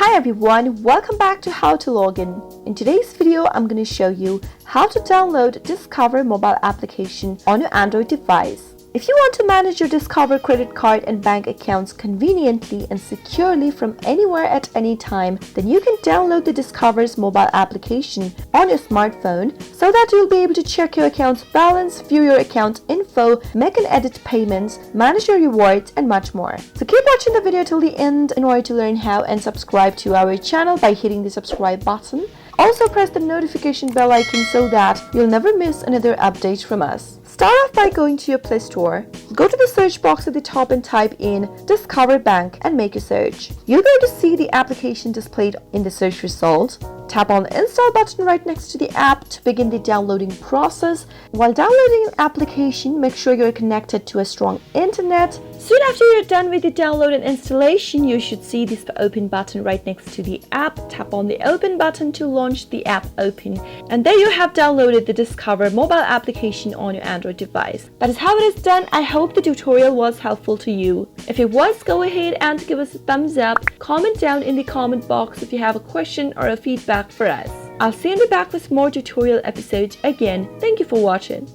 Hi everyone, welcome back to How to Login. In today's video, I'm going to show you how to download Discover mobile application on your Android device. If you want to manage your Discover credit card and bank accounts conveniently and securely from anywhere at any time, then you can download the Discover's mobile application on your smartphone so that you'll be able to check your account's balance, view your account info, make and edit payments, manage your rewards, and much more. So keep watching the video till the end in order to learn how, and subscribe to our channel by hitting the subscribe button. Also press the notification bell icon so that you'll never miss another update from us. Start off by going to your Play Store. Go to the search box at the top and type in Discover Bank and make a search. You'll be able to see the application displayed in the search result. Tap on the install button right next to the app to begin the downloading process. While downloading an application, make sure you're connected to a strong internet. Soon after you're done with the download and installation, you should see this open button right next to the app. Tap on the open button to launch the app open. And there you have downloaded the Discover mobile application on your Android device. That is how it is done. I hope the tutorial was helpful to you. If it was, go ahead and give us a thumbs up. Comment down in the comment box if you have a question or a feedback for us. I'll soon be back with more tutorial episodes again. Thank you for watching.